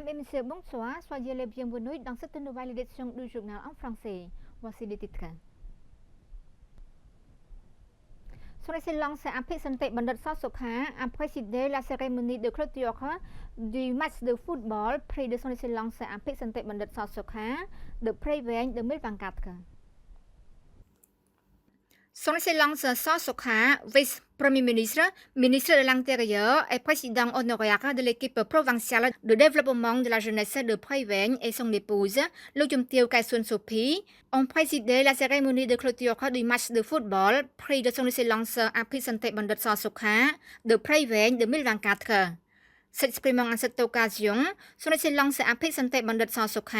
Mesdames et messieurs, bonsoir. Soyez les bienvenus dans cette nouvelle édition du journal en français. Voici les titres. Son Excellence Apik Santik Bandit Sosokha a présidé la cérémonie de clôture du match de football prix de Son Excellence Apik Santik Bandit Sosokha de Préveigne 2024. Son Excellence Sosokha, vice-premier ministre, ministre de l'Intérieur et président honoraire de l'équipe provinciale de développement de la jeunesse de Préveigne et son épouse, Lô Chum Tiêu Kai-Sun Sophie, ont présidé la cérémonie de clôture du match de football prix de Son Excellence Apik Santik Bandit Sosokha de Préveigne 2024. S'exprimant à cette occasion, Son Excellence Apik Santik Bandit Sosokha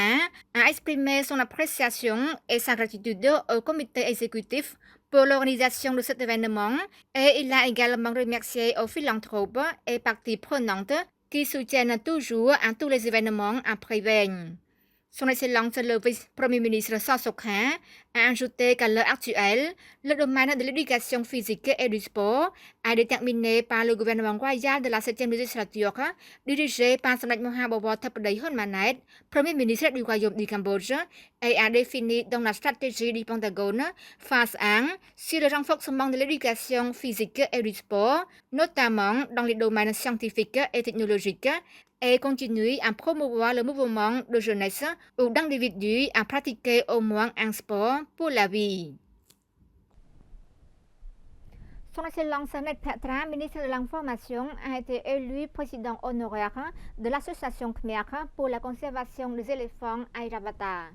a exprimé son appréciation et sa gratitude au comité exécutif pour l'organisation de cet événement et il a également remercié aux philanthropes et parties prenantes qui soutiennent toujours à tous les événements à Préveigne. Son Excellence le vice-premier ministre Sosokha a ajouté qu'à l'heure actuelle, le domaine de l'éducation physique et du sport est déterminé par le gouvernement royal de la 7e législature, dirigé par Samdech Mahabawar Theppaday Hun Manet, premier ministre du Royaume du Cambodge, et a défini dans la stratégie du Pentagone phase 1 sur le renforcement de l'éducation physique et du sport, notamment dans les domaines scientifiques et technologiques, et continue à promouvoir le mouvement de jeunesse ou d'individus à pratiquer au moins un sport pour la vie. Son Excellence Net Patra, ministre de l'Information, a été élu président honoraire de l'Association Khmer pour la conservation des éléphants Airavata.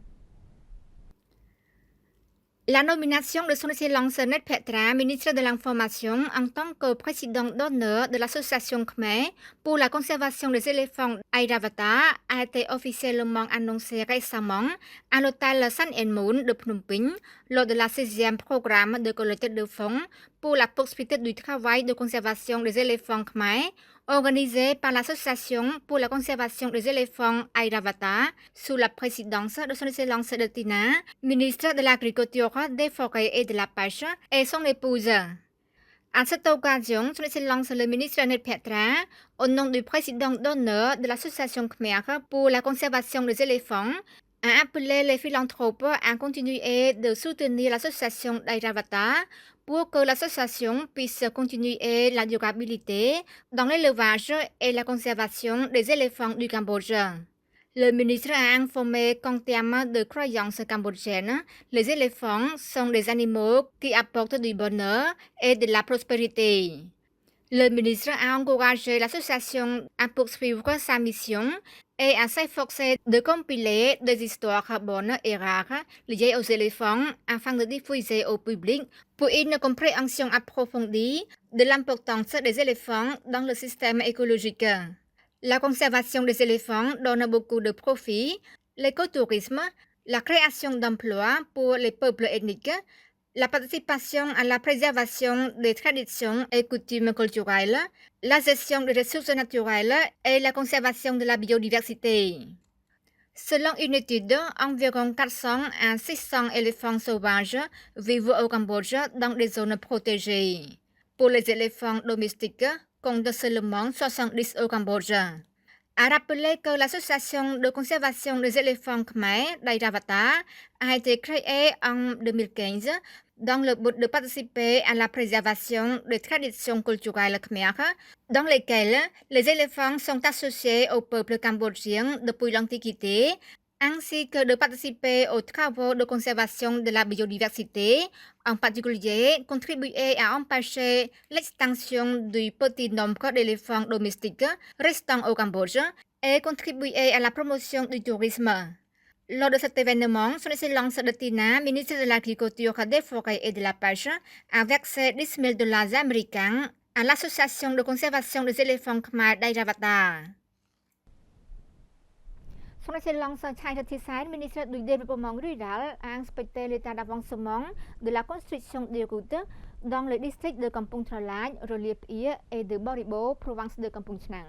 La nomination de Son Excellence Net Patra, ministre de l'Information, en tant que président d'honneur de l'Association Khmer pour la conservation des éléphants Airavata, a été officiellement annoncée récemment à l'hôtel Sun and Moon de Phnom Penh lors de la 16e programme de collecte de fonds pour la poursuite du travail de conservation des éléphants Khmer organisé par l'Association pour la conservation des éléphants Airavata sous la présidence de Son Excellence de Tina, ministre de l'Agriculture, des Forêts et de la Pêche, et son épouse. À cette occasion, Son Excellence le ministre Net Patra, au nom du président d'honneur de l'Association Khmer pour la conservation des éléphants, a appelé les philanthropes à continuer de soutenir l'association d'Airavata pour que l'association puisse continuer la durabilité dans l'élevage et la conservation des éléphants du Cambodge. Le ministre a informé qu'en termes de croyances cambodgiennes, les éléphants sont des animaux qui apportent du bonheur et de la prospérité. Le ministre a encouragé l'association à poursuivre sa mission et à s'efforcer de compiler des histoires bonnes et rares liées aux éléphants afin de diffuser au public pour une compréhension approfondie de l'importance des éléphants dans le système écologique. La conservation des éléphants donne beaucoup de profits, l'écotourisme, la création d'emplois pour les peuples ethniques, la participation à la préservation des traditions et coutumes culturelles, la gestion des ressources naturelles et la conservation de la biodiversité. Selon une étude, environ 400 à 600 éléphants sauvages vivent au Cambodge dans des zones protégées. Pour les éléphants domestiques, compte seulement 70 au Cambodge. A rappelé que l'association de conservation des éléphants Khmer d'Airavata a été créée en 2015 dans le but de participer à la préservation des traditions culturelles khmères, dans lesquelles les éléphants sont associés au peuple cambodgien depuis l'Antiquité, ainsi que de participer aux travaux de conservation de la biodiversité, en particulier contribuer à empêcher l'extinction du petit nombre d'éléphants domestiques restant au Cambodge et contribuer à la promotion du tourisme. Lors de cet événement, Son Excellence de Tina, ministre de l'Agriculture, des Forêts et de la Pêche, a versé 10 000 dollars américains à l'Association de conservation des éléphants Khmer d'Airavata. Son Excellence Chai Rathisain, ministre du Développement rural, a inspecté l'état d'avancement de la construction des routes dans le district de Kampong Tralai, Relief Ir et de Boribo, province de Kampong Chnang.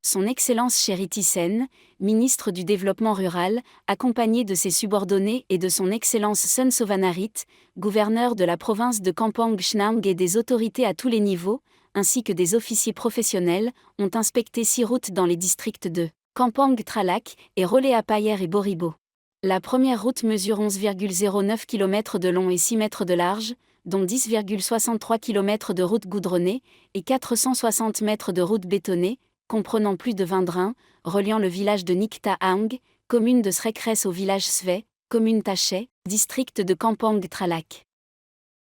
Son Excellence Chéri Thyssen, ministre du Développement rural, accompagné de ses subordonnés et de son Excellence Sun Sovanarit, gouverneur de la province de Kampong Chnang et des autorités à tous les niveaux, ainsi que des officiers professionnels, ont inspecté 6 routes dans les districts de Kampong Tralak et Rolea-Payer et Boribo. La première route mesure 11,09 km de long et 6 mètres de large, dont 10,63 km de route goudronnée et 460 mètres de route bétonnée, comprenant plus de 20 drains, reliant le village de Nikta Aung, commune de Srekres au village Sve, commune Taché, district de Kampong Tralak.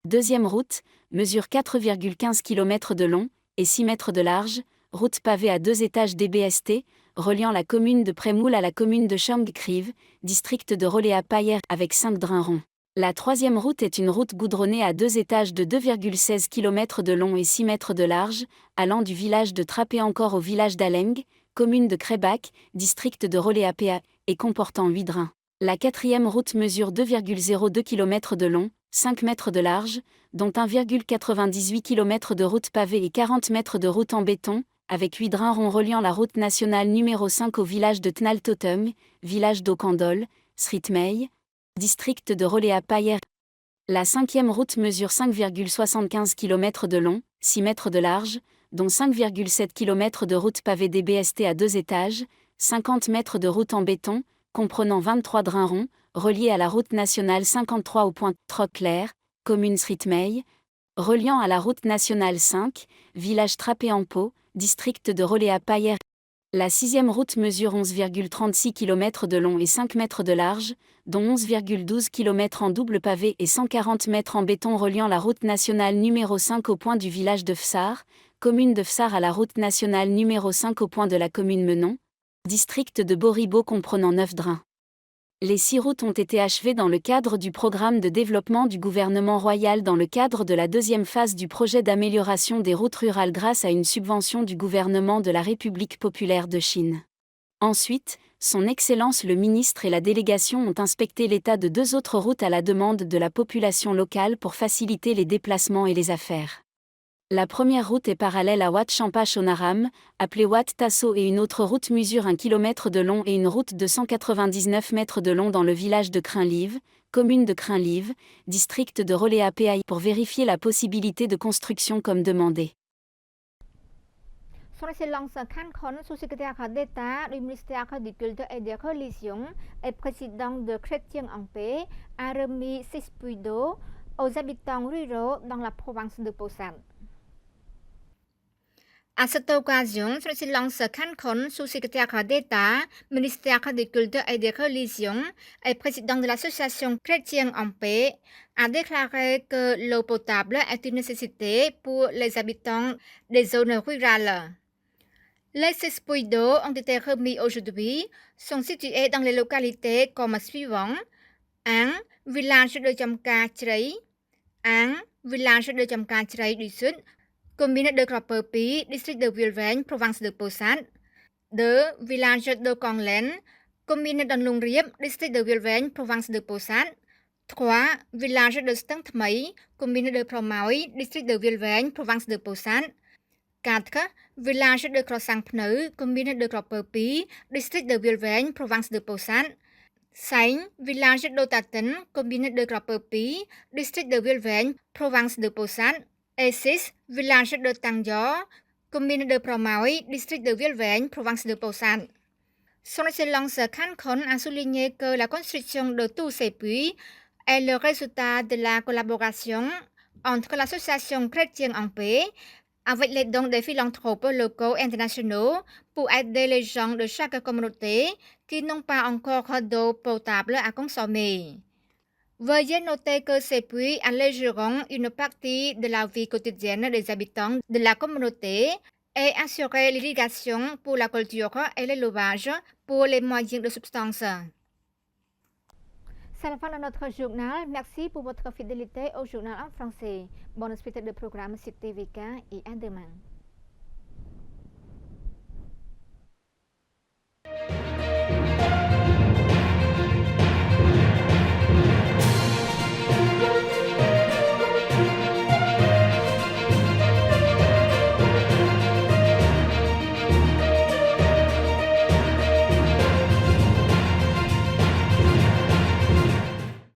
Deuxième route, mesure 4,15 km de long et 6 mètres de large, route pavée à 2 étages DBST, reliant la commune de Premoul à la commune de Changkriv, district de Rolea-Payer avec 5 drains ronds. La troisième route est une route goudronnée à 2 étages de 2,16 km de long et 6 mètres de large, allant du village de Trapé encore au village d'Aleng, commune de Krebak, district de Rolea-Pa, et comportant 8 drains. La quatrième route mesure 2,02 km de long, 5 mètres de large, dont 1,98 km de route pavée et 40 mètres de route en béton, avec 8 drains ronds reliant la route nationale numéro 5 au village de Tnaltotum, village d'Okandol, Sritmey, district de Rolea-Payer. La cinquième route mesure 5,75 km de long, 6 mètres de large, dont 5,7 km de route pavée DBST à 2 étages, 50 mètres de route en béton, comprenant 23 drains ronds, reliés à la route nationale 53 au point Troc-Clair, commune Sritmey, reliant à la route nationale 5, village Trapé-en-Pau, district de Rolea-Payer. La sixième route mesure 11,36 km de long et 5 mètres de large, dont 11,12 km en double pavé et 140 mètres en béton reliant la route nationale numéro 5 au point du village de Fsar, commune de Fsar à la route nationale numéro 5 au point de la commune Menon, district de Boribo comprenant 9 drains. Les 6 routes ont été achevées dans le cadre du programme de développement du gouvernement royal dans le cadre de la deuxième phase du projet d'amélioration des routes rurales grâce à une subvention du gouvernement de la République populaire de Chine. Ensuite, Son Excellence le ministre et la délégation ont inspecté l'état de 2 autres routes à la demande de la population locale pour faciliter les déplacements et les affaires. La première route est parallèle à Wat Champa Chonaram, appelée Wat Tasso, et une autre route mesure 1 km de long et une route de 199 mètres de long dans le village de Crinlive, commune de Crinlive, district de Rolea-Pa, pour vérifier la possibilité de construction comme demandé. សូមសិលងសខាន់ខនស៊ូសិកតាខដេតាដោយ ministère de culte et de religion et président de chrétien en paix a remis 6 puits d'eau aux habitants ruraux dans la province de Posan. À cette occasion, son Excellence Khan Khon, sous-secrétaire d'État, ministère des Cultes et des Religions et président de l'association chrétienne en paix, a déclaré que l'eau potable est une nécessité pour les habitants des zones rurales. Les 6 puits d'eau ont été remis aujourd'hui, sont situés dans les localités comme suivant: 1. Village de Chamka Chray, 1. Village de Chamka Chray du Sud, commune de Kroperpi, district de Vilveng, province de Posan. 2. Village de Konglen, commune de Lung Riep, district de Vilveng, province de Posan. 3. Village de Stang Thmei, commune de Promoi, district de Vilveng, province de Posan. 4. Village de Krosang Pneu, commune de Kroperpi, district de Vilveng, province de Posan. 5. Village de Taten, commune de Kroperpi, district de Vilveng, province de Posan. Et 6. Village de Tangyo, commune de Promoi, district de Vilveng, province de Posan. Son Excellence Khan Khon a souligné que la construction de tous ces puits est le résultat de la collaboration entre l'association chrétienne en paix avec les dons des philanthropes locaux et internationaux pour aider les gens de chaque communauté qui n'ont pas encore d'eau potable à consommer. Veuillez noter que ces puits allégeront une partie de la vie quotidienne des habitants de la communauté et assurer l'irrigation pour la culture et l'élevage pour les moyens de subsistance. C'est la fin de notre journal. Merci pour votre fidélité au journal en français. Bonne suite de programme sur TVK et à demain.